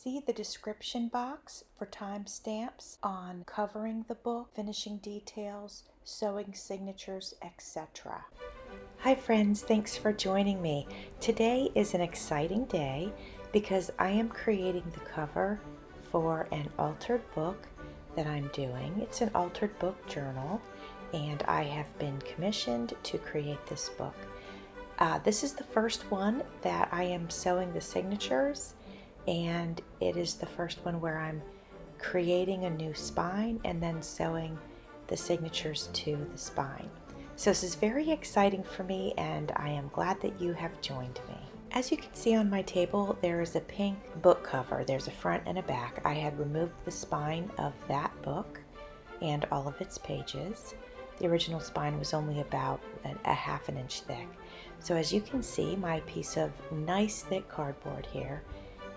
See the description box for timestamps on covering the book, finishing details, sewing signatures, etc. Hi friends, thanks for joining me. Today is an exciting day because I am creating the cover for an altered book that I'm doing. It's an altered book journal and I have been commissioned to create this book. This is the first one that I am sewing the signatures, and it is the first one where I'm creating a new spine and then sewing the signatures to the spine. So this is very exciting for me and I am glad that you have joined me. As you can see on my table, there is a pink book cover. There's a front and a back. I had removed the spine of that book and all of its pages. The original spine was only about a half an inch thick. So as you can see, my piece of nice thick cardboard here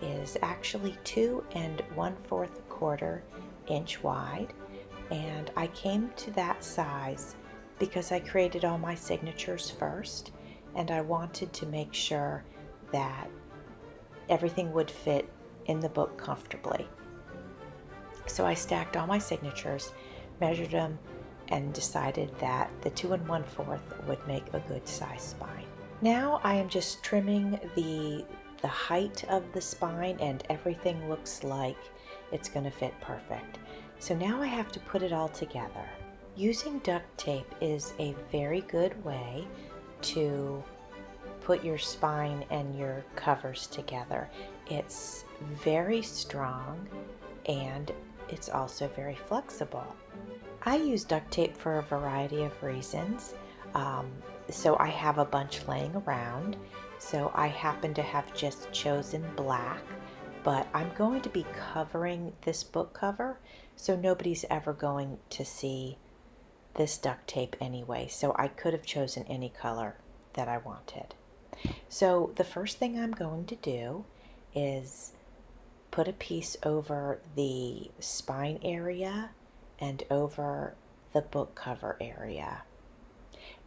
is actually 2 1/4 inch wide, and I came to that size because I created all my signatures first and I wanted to make sure that everything would fit in the book comfortably. So I stacked all my signatures, measured them, and decided that the 2 1/4 would make a good size spine. Now I am just trimming the height of the spine and everything looks like it's going to fit perfect. So now I have to put it all together. Using duct tape is a very good way to put your spine and your covers together. It's very strong and it's also very flexible. I use duct tape for a variety of reasons. So I have a bunch laying around. So I happen to have just chosen black, but I'm going to be covering this book cover, so nobody's ever going to see this duct tape anyway. So I could have chosen any color that I wanted. So the first thing I'm going to do is put a piece over the spine area and over the book cover area.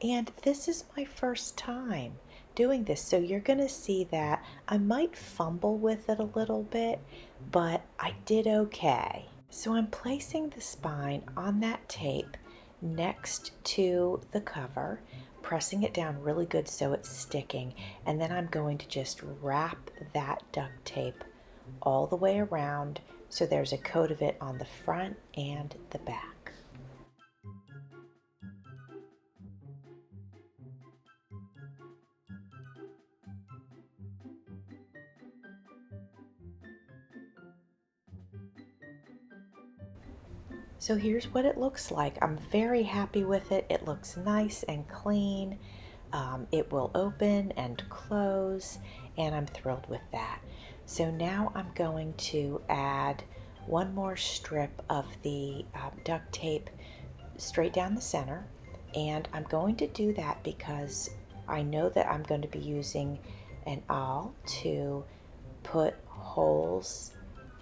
And this is my first time doing this, so you're going to see that I might fumble with it a little bit, but I did okay. So I'm placing the spine on that tape next to the cover, pressing it down really good so it's sticking, and then I'm going to just wrap that duct tape all the way around so there's a coat of it on the front and the back. So here's what it looks like. I'm very happy with it. It looks nice and clean. It will open and close, and I'm thrilled with that. So now I'm going to add one more strip of the duct tape straight down the center, and I'm going to do that because I know that I'm going to be using an awl to put holes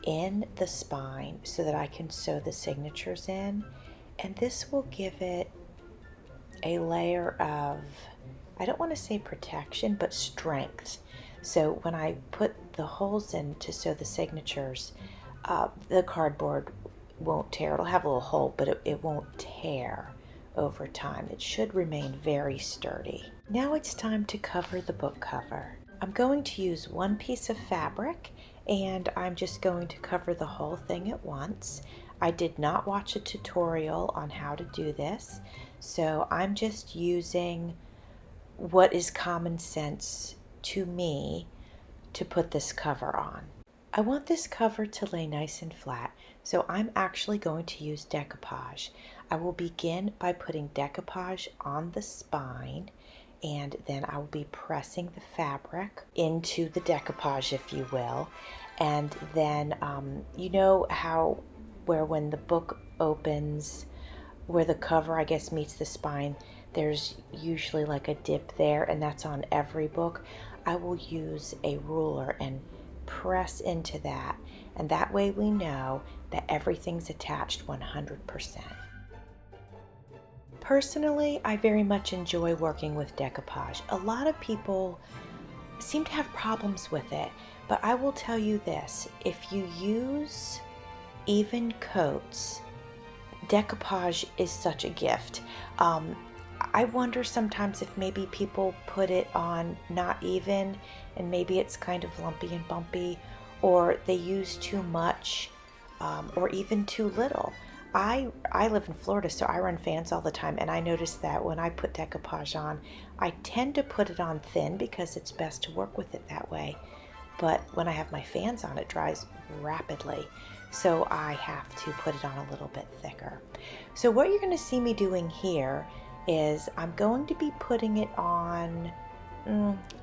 in the spine so that I can sew the signatures in, and this will give it a layer of, I don't want to say protection, but strength. So when I put the holes in to sew the signatures, the cardboard won't tear. It'll have a little hole, but it won't tear over time. It should remain very sturdy. Now it's time to cover the book cover. I'm going to use one piece of fabric and I'm just going to cover the whole thing at once. I did not watch a tutorial on how to do this, so I'm just using what is common sense to me to put this cover on. I want this cover to lay nice and flat, so I'm actually going to use decoupage. I will begin by putting decoupage on the spine, and then I will be pressing the fabric into the decoupage, if you will. And then you know how where when the book opens, where the cover I guess meets the spine, there's usually like a dip there, and that's on every book. I will use a ruler and press into that, and that way we know that everything's attached 100%. Personally, I very much enjoy working with decoupage. A lot of people seem to have problems with it, But I will tell you this, if you use even coats, decoupage is such a gift. I wonder sometimes if maybe people put it on not even, and maybe it's kind of lumpy and bumpy, or they use too much, or even too little. I live in Florida, so I run fans all the time, and I notice that when I put decoupage on, I tend to put it on thin because it's best to work with it that way. But when I have my fans on, it dries rapidly. So I have to put it on a little bit thicker. So what you're going to see me doing here is I'm going to be putting it on,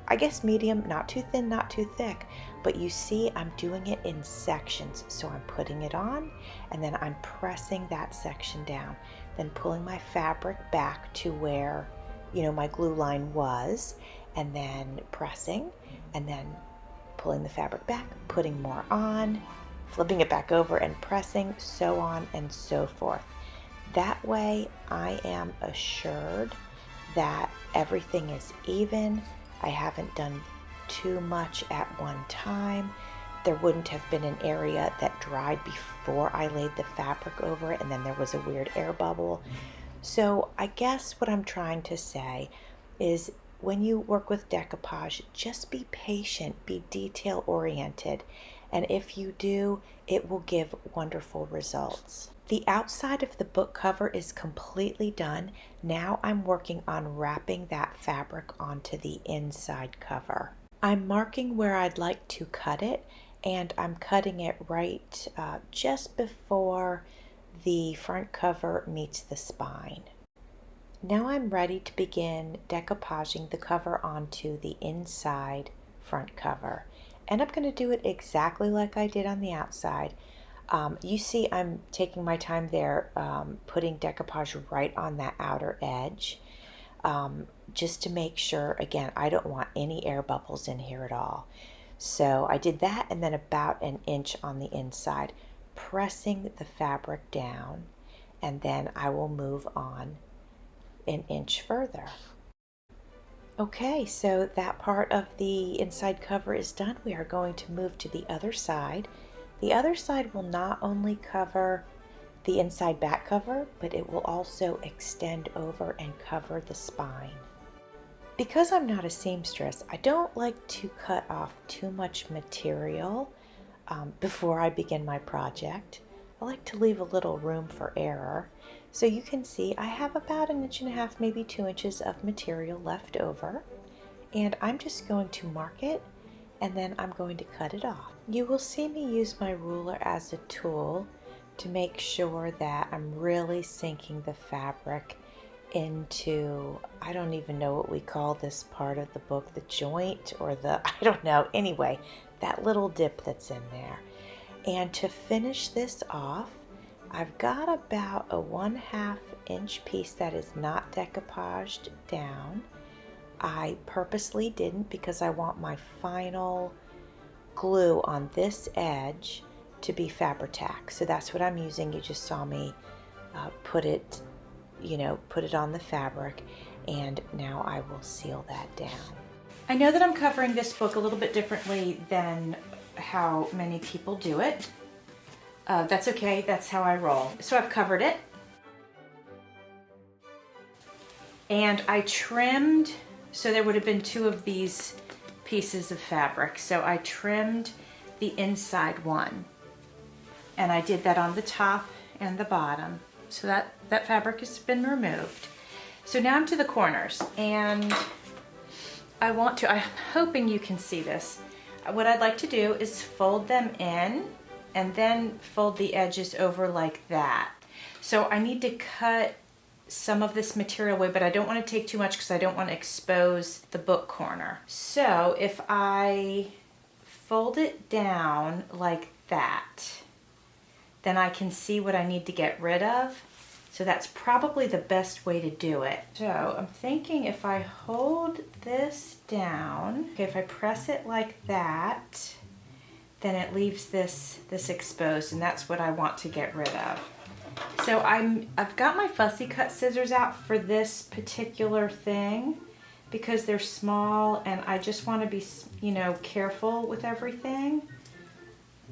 I guess medium, not too thin, not too thick. But you see I'm doing it in sections. So I'm putting it on and then I'm pressing that section down. Then pulling my fabric back to where, my glue line was, and then pressing, and then pulling the fabric back, putting more on, flipping it back over and pressing, so on and so forth. That way I am assured that everything is even. I haven't done too much at one time. There wouldn't have been an area that dried before I laid the fabric over it and then there was a weird air bubble. So I guess what I'm trying to say is when you work with decoupage, just be patient, be detail oriented, and if you do, it will give wonderful results. The outside of the book cover is completely done. Now I'm working on wrapping that fabric onto the inside cover. I'm marking where I'd like to cut it, and I'm cutting it right just before the front cover meets the spine. Now I'm ready to begin decoupaging the cover onto the inside front cover. And I'm going to do it exactly like I did on the outside. You see I'm taking my time there, putting decoupage right on that outer edge, just to make sure, again, I don't want any air bubbles in here at all. So I did that, and then about an inch on the inside, pressing the fabric down, and then I will move on an inch further. Okay, so that part of the inside cover is done. We are going to move to the other side. The other side will not only cover the inside back cover, but it will also extend over and cover the spine. Because I'm not a seamstress, I don't like to cut off too much material before I begin my project. I like to leave a little room for error. So you can see I have about 1.5 inches, maybe 2 inches of material left over, and I'm just going to mark it and then I'm going to cut it off. You will see me use my ruler as a tool to make sure that I'm really sinking the fabric into, I don't even know what we call this part of the book, the joint or the, I don't know, anyway, that little dip that's in there. And to finish this off, I've got about a 1/2 inch piece that is not decoupaged down. I purposely didn't because I want my final glue on this edge to be Fabri-Tac. So that's what I'm using. You just saw me put it on the fabric, and now I will seal that down. I know that I'm covering this book a little bit differently than how many people do it. That's okay, that's how I roll. So I've covered it. And I trimmed, so there would have been 2 of these pieces of fabric. So I trimmed the inside one. And I did that on the top and the bottom. So that fabric has been removed. So now I'm to the corners, and I'm hoping you can see this. What I'd like to do is fold them in and then fold the edges over like that. So I need to cut some of this material away, but I don't want to take too much because I don't want to expose the book corner. So if I fold it down like that, then I can see what I need to get rid of. So that's probably the best way to do it. So I'm thinking if I hold this down, okay, if I press it like that, then it leaves this exposed, and that's what I want to get rid of. So I've got my fussy cut scissors out for this particular thing, because they're small and I just want to be, you know, careful with everything.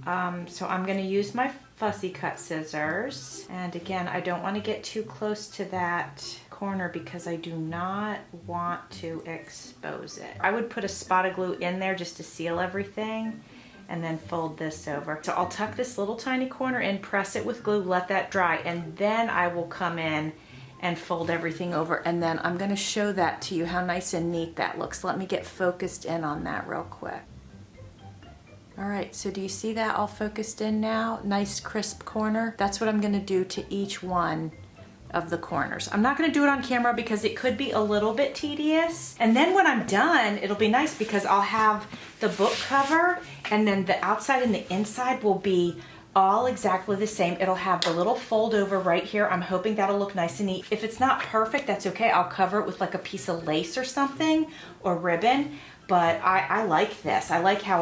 So I'm going to use my fussy cut scissors. And again, I don't want to get too close to that corner because I do not want to expose it. I would put a spot of glue in there just to seal everything and then fold this over. So I'll tuck this little tiny corner in, press it with glue, let that dry, and then I will come in and fold everything over. And then I'm going to show that to you, how nice and neat that looks. Let me get focused in on that real quick. All right, so do you see that all focused in now? Nice crisp corner. That's what I'm gonna do to each one of the corners. I'm not gonna do it on camera because it could be a little bit tedious. And then when I'm done, it'll be nice because I'll have the book cover and then the outside and the inside will be all exactly the same. It'll have the little fold over right here. I'm hoping that'll look nice and neat. If it's not perfect, that's okay. I'll cover it with like a piece of lace or something or ribbon. But I like this. I like how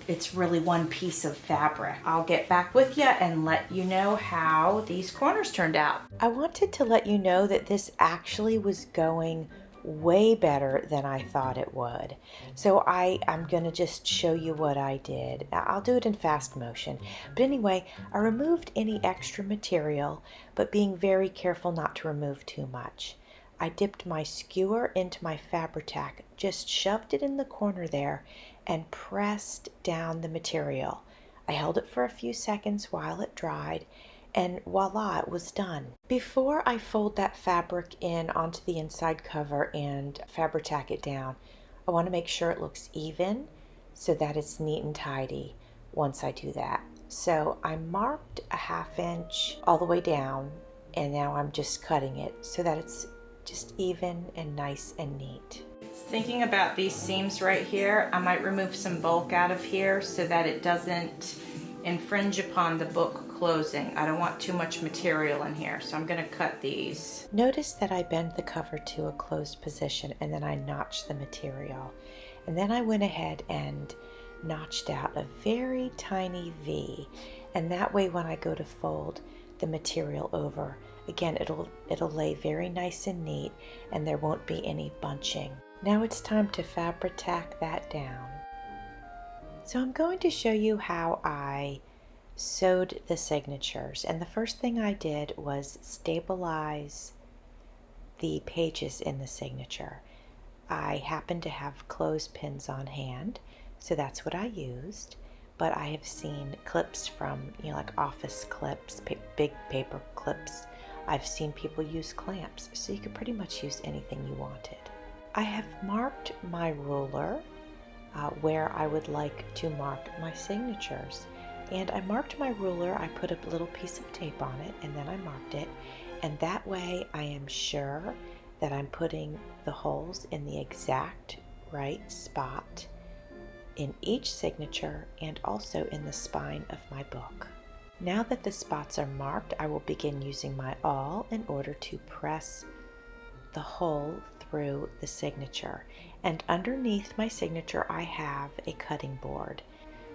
it's really one piece of fabric. I'll get back with you and let you know how these corners turned out. I wanted to let you know that this actually was going way better than I thought it would. So I'm gonna just show you what I did. I'll do it in fast motion. But anyway, I removed any extra material, but being very careful not to remove too much. I dipped my skewer into my Fabri-Tac, just shoved it in the corner there, and pressed down the material. I held it for a few seconds while it dried, and voila, it was done. Before I fold that fabric in onto the inside cover and Fabri-Tac it down, I want to make sure it looks even so that it's neat and tidy once I do that. So I marked a 1/2 inch all the way down, and now I'm just cutting it so that it's just even and nice and neat. Thinking about these seams right here, I might remove some bulk out of here so that it doesn't infringe upon the book closing. I don't want too much material in here, so I'm going to cut these. Notice that I bend the cover to a closed position and then I notch the material. And then I went ahead and notched out a very tiny V, and that way when I go to fold the material over, again, it'll lay very nice and neat and there won't be any bunching. Now it's time to Fabri-Tac that down. So I'm going to show you how I sewed the signatures, and the first thing I did was stabilize the pages in the signature. I happen to have clothespins on hand, so that's what I used. But I have seen clips from, you know, like office clips, big paper clips. I've seen people use clamps, so you could pretty much use anything you wanted. I have marked my ruler where I would like to mark my signatures. And I marked my ruler, I put a little piece of tape on it, and then I marked it. And that way I am sure that I'm putting the holes in the exact right spot in each signature and also in the spine of my book. Now that the spots are marked, I will begin using my awl in order to press the hole through the signature. And underneath my signature, I have a cutting board.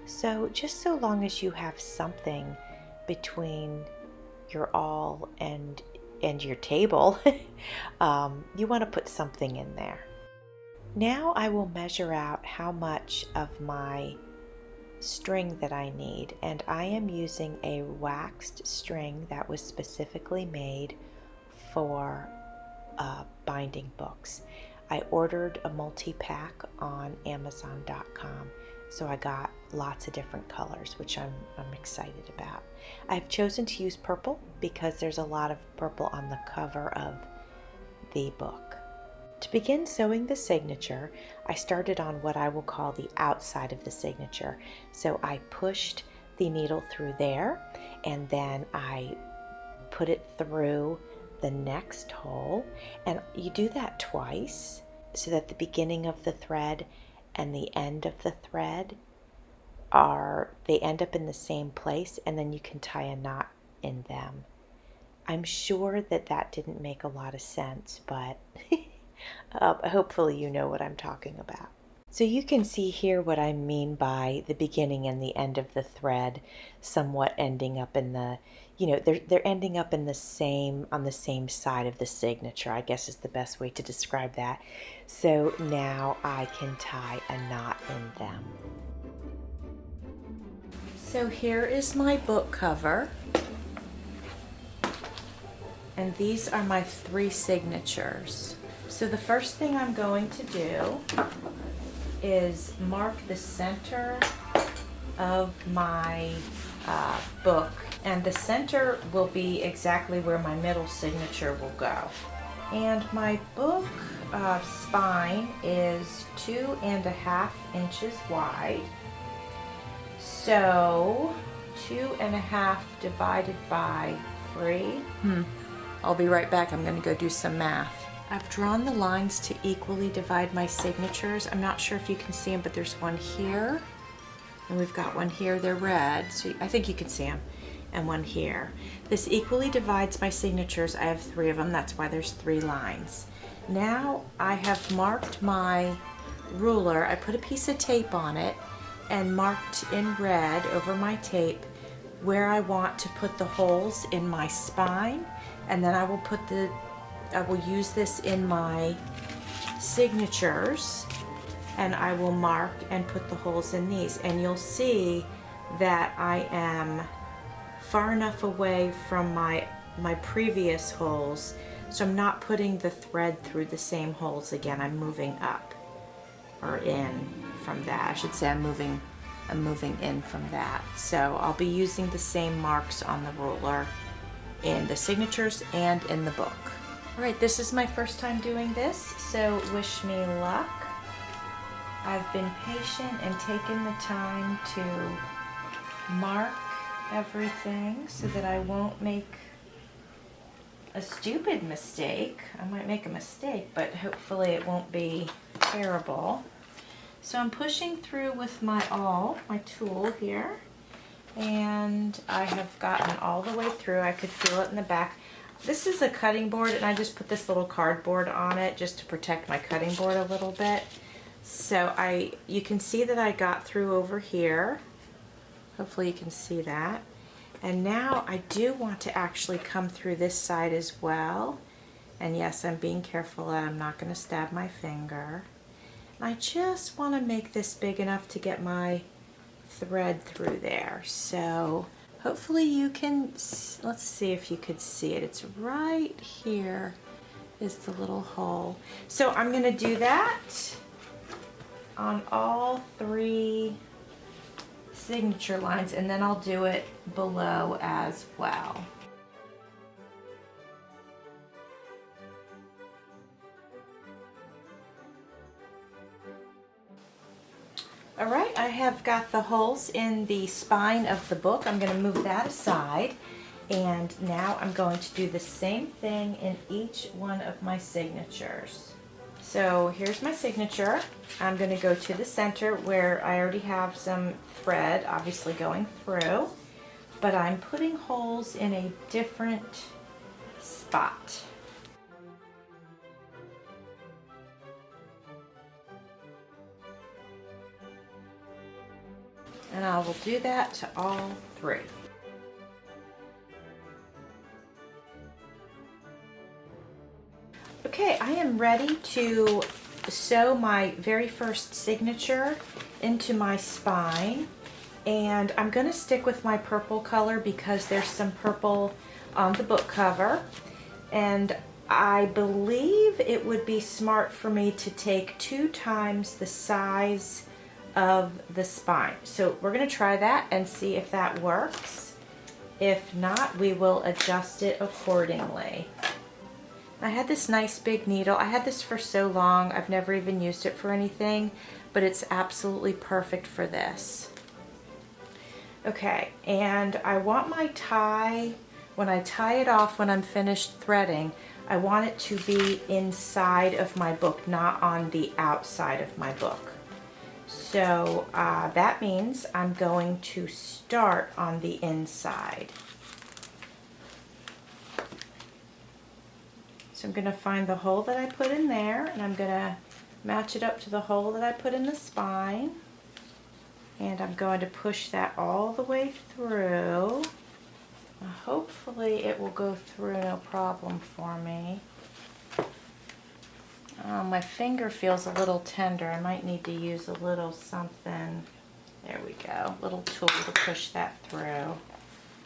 So just so long as you have something between your awl and your table, you want to put something in there. Now I will measure out how much of my string that I need, and I am using a waxed string that was specifically made for binding books. I ordered a multi-pack on Amazon.com, so I got lots of different colors, which I'm excited about. I've chosen to use purple because there's a lot of purple on the cover of the book. To begin sewing the signature, I started on what I will call the outside of the signature. So I pushed the needle through there, and then I put it through the next hole, and you do that twice so that the beginning of the thread and the end of the thread they end up in the same place, and then you can tie a knot in them. I'm sure that didn't make a lot of sense, but hopefully you know what I'm talking about. So you can see here what I mean by the beginning and the end of the thread somewhat ending up in the, they're ending up in the same, on the same side of the signature, I guess is the best way to describe that. So now I can tie a knot in them. So here is my book cover. And these are my 3 signatures. So the first thing I'm going to do is mark the center of my book, and the center will be exactly where my middle signature will go. And my book spine is 2.5 inches wide. So 2.5 divided by 3. I'll be right back. I'm going to go do some math. I've drawn the lines to equally divide my signatures. I'm not sure if you can see them, but there's one here, and we've got one here. They're red, so I think you can see them, and one here. This equally divides my signatures. I have 3 of them. That's why there's 3 lines. Now I have marked my ruler. I put a piece of tape on it and marked in red over my tape where I want to put the holes in my spine, and then I will use this in my signatures, and I will mark and put the holes in these, and you'll see that I am far enough away from my previous holes, so I'm not putting the thread through the same holes again. I'm moving up or in from that. I should say I'm moving in from that. So I'll be using the same marks on the ruler in the signatures and in the book. All right, this is my first time doing this, so wish me luck. I've been patient and taken the time to mark everything so that I won't make a stupid mistake. I might make a mistake, but hopefully it won't be terrible. So I'm pushing through with my tool here, and I have gotten all the way through. I could feel it in the back. This is a cutting board, and I just put this little cardboard on it just to protect my cutting board a little bit. So you can see that I got through over here. Hopefully you can see that. And now I do want to actually come through this side as well. And yes, I'm being careful that I'm not going to stab my finger. I just want to make this big enough to get my thread through there. So hopefully you can, let's see if you could see it. It's right here is the little hole. So I'm going to do that on all 3 signature lines, and then I'll do it below as well. All right, I have got the holes in the spine of the book. I'm going to move that aside, and now I'm going to do the same thing in each one of my signatures. So here's my signature. I'm going to go to the center where I already have some thread obviously going through, but I'm putting holes in a different spot. And I will do that to all 3. Okay, I am ready to sew my very first signature into my spine, and I'm going to stick with my purple color because there's some purple on the book cover, and I believe it would be smart for me to take 2 times the size of the spine. So we're going to try that and see if that works. If not, we will adjust it accordingly. I had this nice big needle. I had this for so long, I've never even used it for anything, but it's absolutely perfect for this. Okay, and I want my tie, when I tie it off when I'm finished threading, I want it to be inside of my book, not on the outside of my book. So that means I'm going to start on the inside. So I'm going to find the hole that I put in there, and I'm going to match it up to the hole that I put in the spine. And I'm going to push that all the way through. Hopefully it will go through no problem for me. My finger feels a little tender. I might need to use a little something. There we go. Little tool to push that through.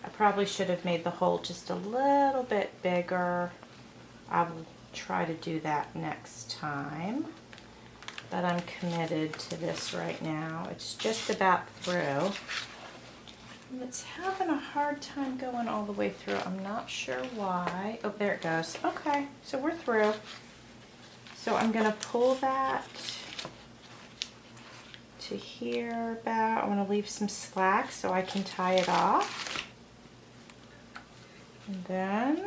I probably should have made the hole just a little bit bigger. I will try to do that next time. But I'm committed to this right now. It's just about through. And it's having a hard time going all the way through. I'm not sure why. Oh, there it goes. Okay, so we're through. So I'm going to pull that to here about. I want to leave some slack so I can tie it off. And then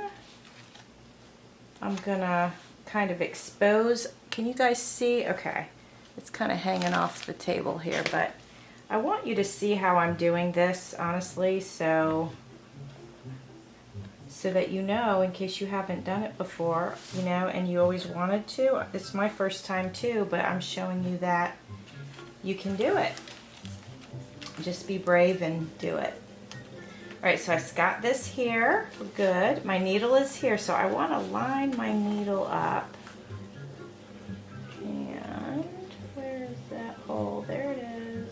I'm going to kind of expose. Can you guys see? Okay. It's kind of hanging off the table here, but I want you to see how I'm doing this, honestly, so that you know, in case you haven't done it before, you know, and you always wanted to. It's my first time too, but I'm showing you that you can do it. Just be brave and do it. All right, so I've got this here. Good. My needle is here, so I want to line my needle up. Oh, there it is.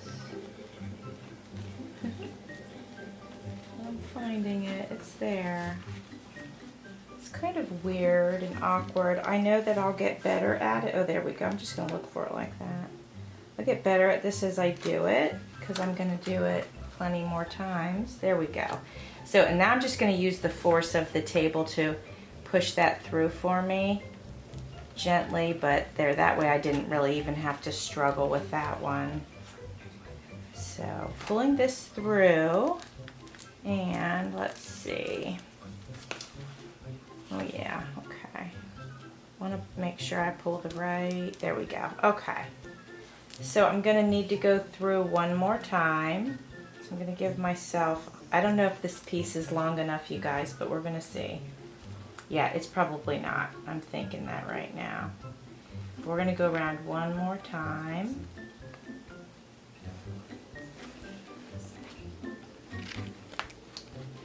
I'm finding it. It's there. It's kind of weird and awkward. I know that I'll get better at it. Oh, there we go. I'm just going to look for it like that. I'll get better at this as I do it because I'm going to do it plenty more times. There we go. So, and now I'm just going to use the force of the table to push that through for me. Gently, but there, that way I didn't really even have to struggle with that one. So pulling this through, and let's see. Oh yeah, okay. Want to make sure I pull the right, there we go. Okay. So I'm going to need to go through one more time. So I'm going to give myself, I don't know if this piece is long enough, you guys, but we're going to see. Yeah, it's probably not. I'm thinking that right now. We're going to go around one more time.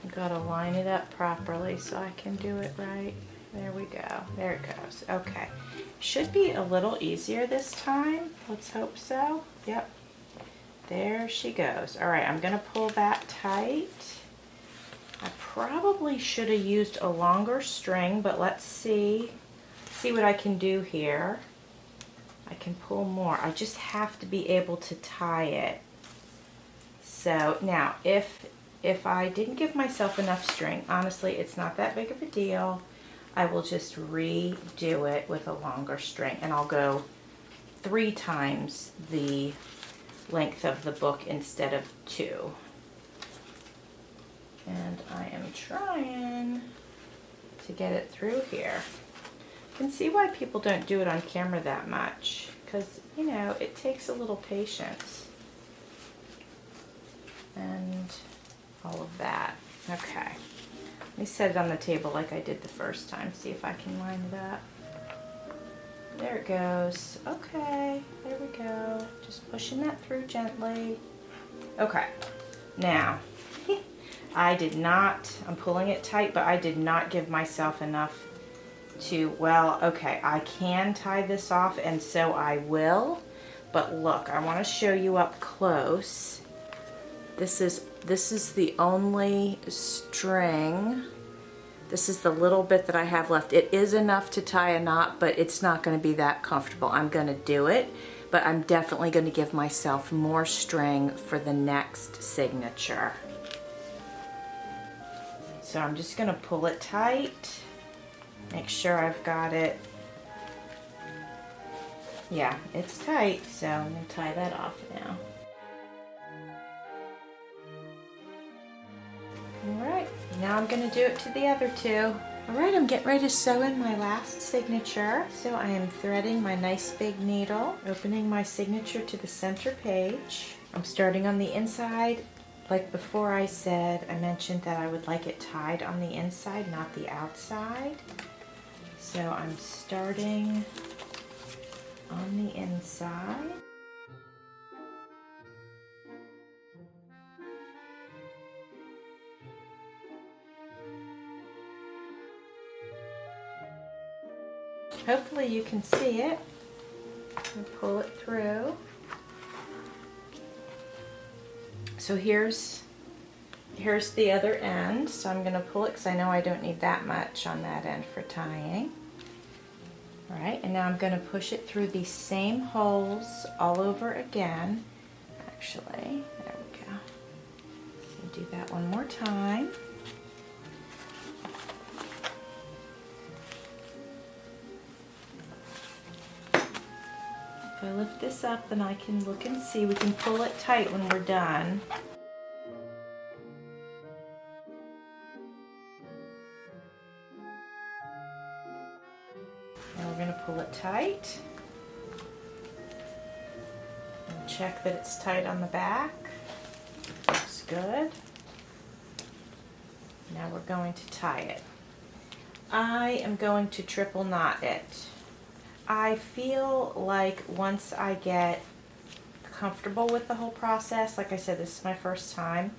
I've got to line it up properly so I can do it right. There we go. There it goes. Okay. Should be a little easier this time. Let's hope so. Yep. There she goes. All right, I'm going to pull that tight. I probably should have used a longer string, but let's see what I can do here. I can pull more. I just have to be able to tie it. So now, if I didn't give myself enough string, honestly, it's not that big of a deal. I will just redo it with a longer string, and I'll go 3 times the length of the book instead of 2. And I am trying to get it through here. You can see why people don't do it on camera that much, because, you know, it takes a little patience and all of that. Okay, let me set it on the table like I did the first time, see if I can line it up. There it goes. Okay, there we go. Just pushing that through gently. Okay, now I did not, I'm pulling it tight, but I did not give myself enough to, well, okay, I can tie this off, and so I will, but look, I want to show you up close. This is the only string. This is the little bit that I have left. It is enough to tie a knot, but it's not going to be that comfortable. I'm going to do it, but I'm definitely going to give myself more string for the next signature. So I'm just going to pull it tight, make sure I've got it. Yeah, it's tight, so I'm going to tie that off now. Alright, now I'm going to do it to the other 2. Alright, I'm getting ready to sew in my last signature. So I am threading my nice big needle, opening my signature to the center page. I'm starting on the inside. Like before I mentioned that I would like it tied on the inside, not the outside. So I'm starting on the inside. Hopefully you can see it. And pull it through. So here's the other end. So I'm going to pull it because I know I don't need that much on that end for tying. All right, and now I'm going to push it through these same holes all over again. Actually, there we go. So do that one more time. If I lift this up, then I can look and see. We can pull it tight when we're done. And we're going to pull it tight. And check that it's tight on the back. Looks good. Now we're going to tie it. I am going to triple knot it. I feel like once I get comfortable with the whole process, like I said, this is my first time,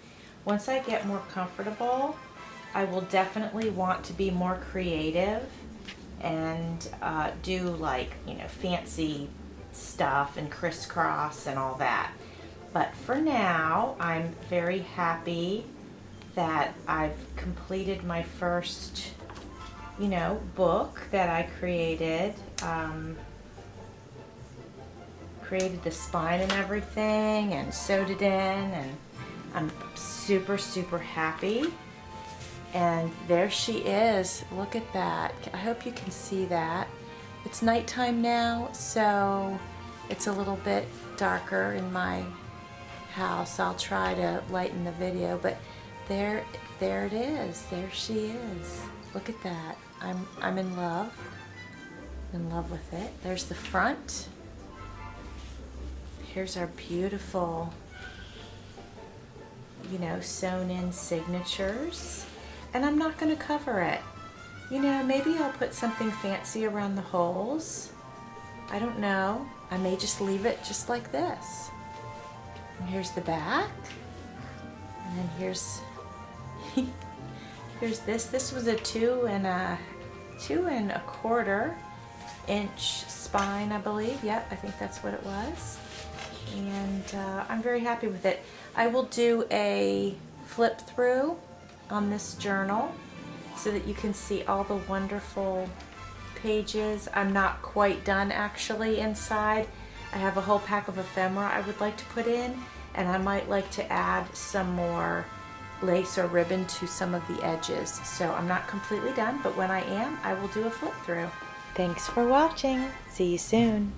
once I get more comfortable, I will definitely want to be more creative and do like, you know, fancy stuff and crisscross and all that. But for now, I'm very happy that I've completed my first, you know, book that I created. Created the spine and everything and sewed it in, and I'm super, super happy. And there she is. Look at that. I hope you can see that. It's nighttime now, so it's a little bit darker in my house. I'll try to lighten the video, but there it is. There she is. Look at that. I'm in love. In love with it. There's the front. Here's our beautiful, you know, sewn in signatures. And I'm not going to cover it. You know, maybe I'll put something fancy around the holes. I don't know. I may just leave it just like this. And here's the back. And then here's here's this. This was a 2 1/4 inch spine, I believe. Yep, I think that's what it was. And I'm very happy with it. I will do a flip through on this journal so that you can see all the wonderful pages. I'm not quite done actually inside. I have a whole pack of ephemera I would like to put in, and I might like to add some more lace or ribbon to some of the edges. So I'm not completely done, but when I am, I will do a flip through. Thanks for watching. See you soon.